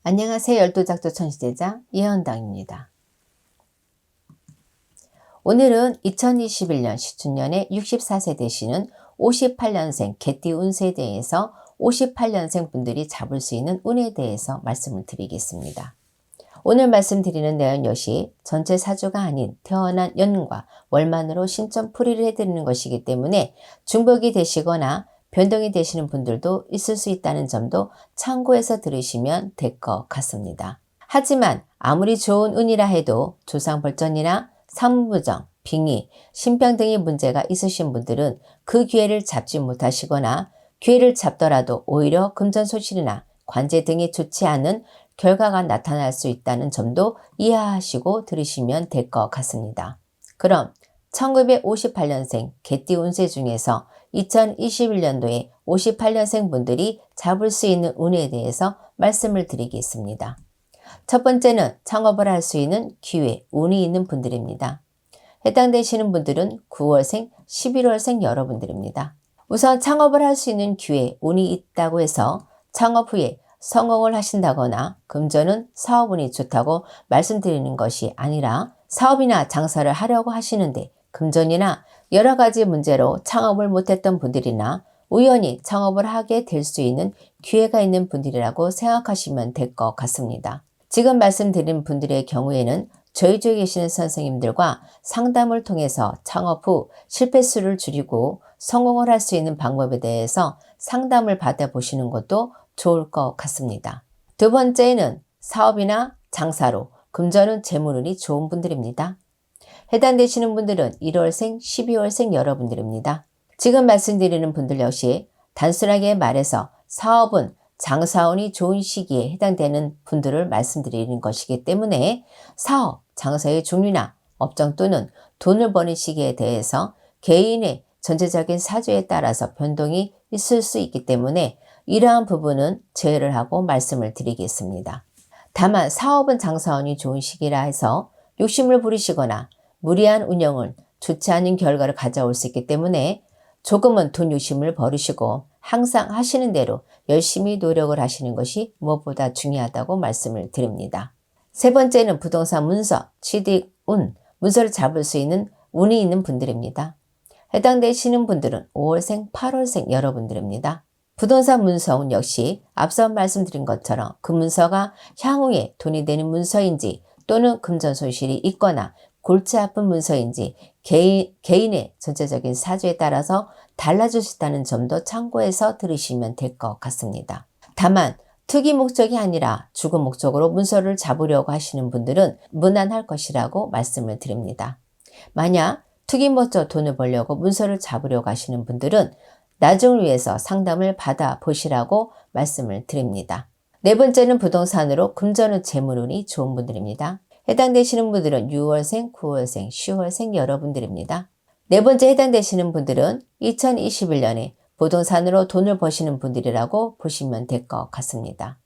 안녕하세요. 열도작도 천시대장 이현당입니다. 오늘은 2021년 시춘년에 64세 되시는 58년생 개띠 운세에 대해서 58년생 분들이 잡을 수 있는 운에 대해서 말씀을 드리겠습니다. 오늘 말씀드리는 내용 역시 전체 사주가 아닌 태어난 연과 월만으로 신점풀이를 해드리는 것이기 때문에 중복이 되시거나 변동이 되시는 분들도 있을 수 있다는 점도 참고해서 들으시면 될 것 같습니다. 하지만 아무리 좋은 운이라 해도 조상벌전이나 산무부정, 빙의, 신병 등의 문제가 있으신 분들은 그 기회를 잡지 못하시거나 기회를 잡더라도 오히려 금전소실이나 관제 등이 좋지 않은 결과가 나타날 수 있다는 점도 이해하시고 들으시면 될 것 같습니다. 그럼 1958년생 개띠 운세 중에서 2021년도에 58년생 분들이 잡을 수 있는 운에 대해서 말씀을 드리겠습니다. 첫 번째는 창업을 할 수 있는 기회, 운이 있는 분들입니다. 해당되시는 분들은 9월생, 11월생 여러분들입니다. 우선 창업을 할 수 있는 기회, 운이 있다고 해서 창업 후에 성공을 하신다거나 금전은 사업운이 좋다고 말씀드리는 것이 아니라 사업이나 장사를 하려고 하시는데 금전이나 여러 가지 문제로 창업을 못했던 분들이나 우연히 창업을 하게 될 수 있는 기회가 있는 분들이라고 생각하시면 될 것 같습니다. 지금 말씀드린 분들의 경우에는 저희 쪽에 계시는 선생님들과 상담을 통해서 창업 후 실패수를 줄이고 성공을 할 수 있는 방법에 대해서 상담을 받아보시는 것도 좋을 것 같습니다. 두 번째는 사업이나 장사로 금전은 재물운이 좋은 분들입니다. 해당되시는 분들은 1월생, 12월생 여러분들입니다. 지금 말씀드리는 분들 역시 단순하게 말해서 사업은 장사운이 좋은 시기에 해당되는 분들을 말씀드리는 것이기 때문에 사업, 장사의 종류나 업종 또는 돈을 버는 시기에 대해서 개인의 전체적인 사주에 따라서 변동이 있을 수 있기 때문에 이러한 부분은 제외를 하고 말씀을 드리겠습니다. 다만 사업은 장사운이 좋은 시기라 해서 욕심을 부리시거나 무리한 운영은 좋지 않은 결과를 가져올 수 있기 때문에 조금은 돈 욕심을 버리시고 항상 하시는 대로 열심히 노력을 하시는 것이 무엇보다 중요하다고 말씀을 드립니다. 세 번째는 부동산 문서, 취득, 운, 문서를 잡을 수 있는 운이 있는 분들입니다. 해당되시는 분들은 5월생, 8월생 여러분들입니다. 부동산 문서운 역시 앞서 말씀드린 것처럼 그 문서가 향후에 돈이 되는 문서인지 또는 금전 손실이 있거나 골치 아픈 문서인지 개인의 전체적인 사주에 따라서 달라질 수 있다는 점도 참고해서 들으시면 될 것 같습니다. 다만 투기 목적이 아니라 주거 목적으로 문서를 잡으려고 하시는 분들은 무난할 것이라고 말씀을 드립니다. 만약 투기 목적 돈을 벌려고 문서를 잡으려고 하시는 분들은 나중을 위해서 상담을 받아보시라고 말씀을 드립니다. 네 번째는 부동산으로 금전은 재물운이 좋은 분들입니다. 해당되시는 분들은 6월생, 9월생, 10월생 여러분들입니다. 네 번째 해당되시는 분들은 2021년에 부동산으로 돈을 버시는 분들이라고 보시면 될 것 같습니다.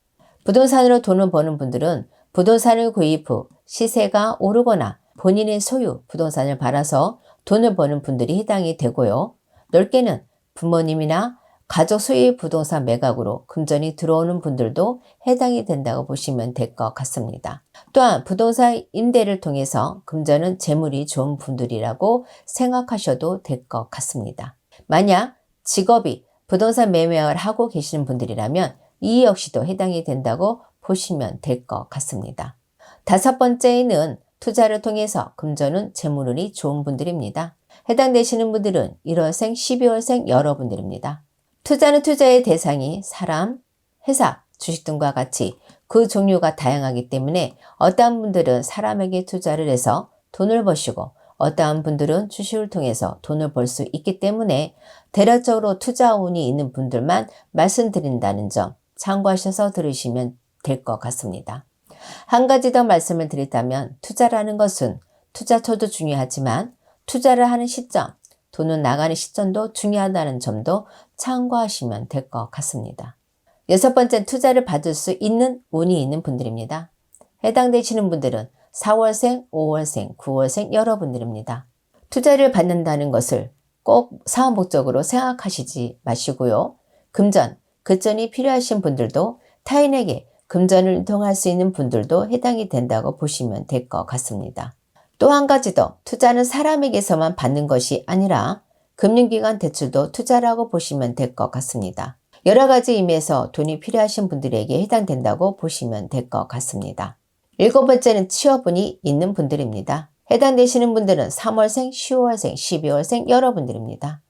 부동산으로 돈을 버는 분들은 부동산을 구입 후 시세가 오르거나 본인의 소유 부동산을 팔아서 돈을 버는 분들이 해당이 되고요. 넓게는 부모님이나 가족 소유의 부동산 매각으로 금전이 들어오는 분들도 해당이 된다고 보시면 될 것 같습니다. 또한 부동산 임대를 통해서 금전은 재물이 좋은 분들이라고 생각하셔도 될 것 같습니다. 만약 직업이 부동산 매매를 하고 계시는 분들이라면 이 역시도 해당이 된다고 보시면 될 것 같습니다. 다섯 번째는 투자를 통해서 금전은 재물운이 좋은 분들입니다. 해당되시는 분들은 1월생, 12월생 여러분들입니다. 투자는 투자의 대상이 사람, 회사, 주식 등과 같이 그 종류가 다양하기 때문에 어떠한 분들은 사람에게 투자를 해서 돈을 버시고 어떠한 분들은 주식을 통해서 돈을 벌 수 있기 때문에 대략적으로 투자 운이 있는 분들만 말씀드린다는 점 참고하셔서 들으시면 될 것 같습니다. 한 가지 더 말씀을 드리자면 투자라는 것은 투자처도 중요하지만 투자를 하는 시점, 돈은 나가는 시점도 중요하다는 점도 참고하시면 될 것 같습니다. 여섯 번째 투자를 받을 수 있는 운이 있는 분들입니다. 해당되시는 분들은 4월생, 5월생, 9월생 여러분들입니다. 투자를 받는다는 것을 꼭 사업 목적으로 생각하시지 마시고요. 금전, 급전이 필요하신 분들도 타인에게 금전을 통할 수 있는 분들도 해당이 된다고 보시면 될 것 같습니다. 또 한 가지 더, 투자는 사람에게서만 받는 것이 아니라 금융기관 대출도 투자라고 보시면 될 것 같습니다. 여러 가지 의미에서 돈이 필요하신 분들에게 해당된다고 보시면 될 것 같습니다. 7번째는 취업운이 있는 분들입니다. 해당되시는 분들은 3월생, 10월생, 12월생 여러분들입니다.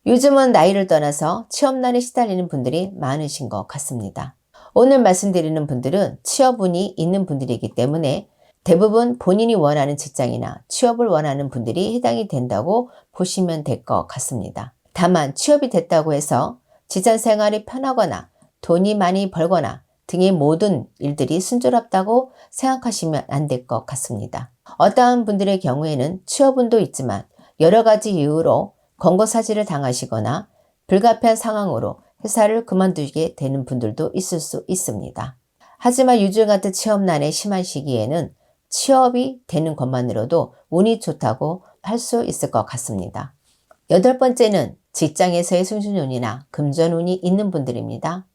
요즘은 나이를 떠나서 취업난에 시달리는 분들이 많으신 것 같습니다. 오늘 말씀드리는 분들은 취업운이 있는 분들이기 때문에 대부분 본인이 원하는 직장이나 취업을 원하는 분들이 해당이 된다고 보시면 될 것 같습니다. 다만 취업이 됐다고 해서 직장 생활이 편하거나 돈이 많이 벌거나 등의 모든 일들이 순조롭다고 생각하시면 안 될 것 같습니다. 어떠한 분들의 경우에는 취업운도 있지만 여러 가지 이유로 권고사지를 당하시거나 불가피한 상황으로 회사를 그만두게 되는 분들도 있을 수 있습니다. 하지만 요즘 같은 취업난에 심한 시기에는 취업이 되는 것만으로도 운이 좋다고 할 수 있을 것 같습니다. 8번째는 직장에서의 승진운이나 금전운이 있는 분들입니다.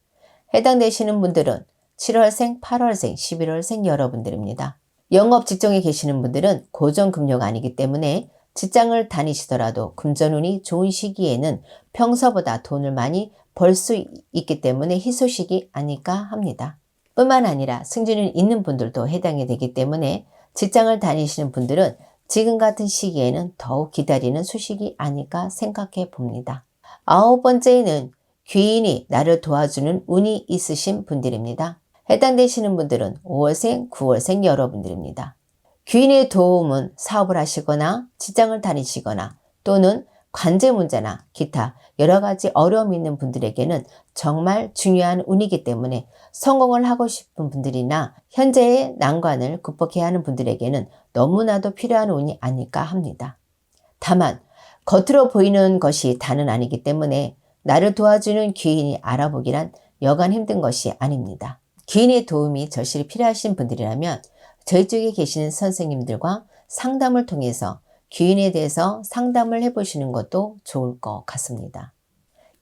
해당되시는 분들은 7월생, 8월생, 11월생 여러분들입니다. 영업 직종에 계시는 분들은 고정금료가 아니기 때문에 직장을 다니시더라도 금전운이 좋은 시기에는 평소보다 돈을 많이 벌 수 있기 때문에 희소식이 아닐까 합니다. 뿐만 아니라 승진운이 있는 분들도 해당이 되기 때문에 직장을 다니시는 분들은 지금 같은 시기에는 더욱 기다리는 소식이 아닐까 생각해 봅니다. 9번째는 귀인이 나를 도와주는 운이 있으신 분들입니다. 해당되시는 분들은 5월생, 9월생 여러분들입니다. 귀인의 도움은 사업을 하시거나 직장을 다니시거나 또는 관제 문제나 기타 여러 가지 어려움이 있는 분들에게는 정말 중요한 운이기 때문에 성공을 하고 싶은 분들이나 현재의 난관을 극복해야 하는 분들에게는 너무나도 필요한 운이 아닐까 합니다. 다만 겉으로 보이는 것이 다는 아니기 때문에 나를 도와주는 귀인이 알아보기란 여간 힘든 것이 아닙니다. 귀인의 도움이 절실히 필요하신 분들이라면 저희 쪽에 계시는 선생님들과 상담을 통해서 귀인에 대해서 상담을 해보시는 것도 좋을 것 같습니다.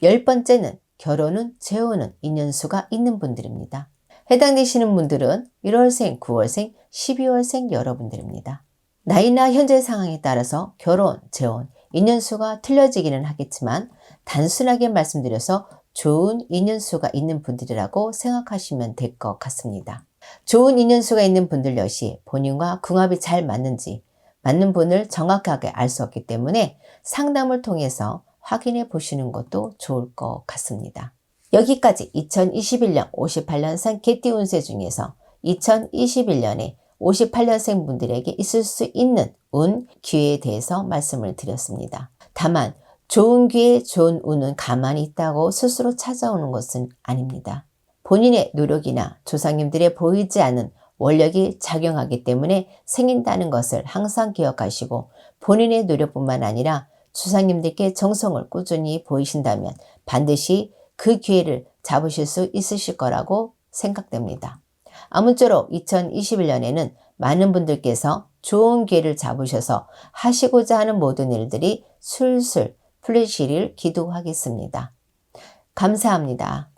10번째는 결혼은 재혼은 인연수가 있는 분들입니다. 해당되시는 분들은 1월생, 9월생, 12월생 여러분들입니다. 나이나 현재 상황에 따라서 결혼, 재혼, 인연수가 틀려지기는 하겠지만 단순하게 말씀드려서 좋은 인연수가 있는 분들이라고 생각하시면 될 것 같습니다. 좋은 인연수가 있는 분들 역시 본인과 궁합이 잘 맞는지 맞는 분을 정확하게 알 수 없기 때문에 상담을 통해서 확인해 보시는 것도 좋을 것 같습니다. 여기까지 2021년 58년생 개띠 운세 중에서 2021년에 58년생 분들에게 있을 수 있는 운, 기회에 대해서 말씀을 드렸습니다. 다만 좋은 기회, 좋은 운은 가만히 있다고 스스로 찾아오는 것은 아닙니다. 본인의 노력이나 조상님들의 보이지 않는 원력이 작용하기 때문에 생긴다는 것을 항상 기억하시고 본인의 노력뿐만 아니라 조상님들께 정성을 꾸준히 보이신다면 반드시 그 기회를 잡으실 수 있으실 거라고 생각됩니다. 아무쪼록 2021년에는 많은 분들께서 좋은 기회를 잡으셔서 하시고자 하는 모든 일들이 술술 풀리시기를 기도하겠습니다. 감사합니다.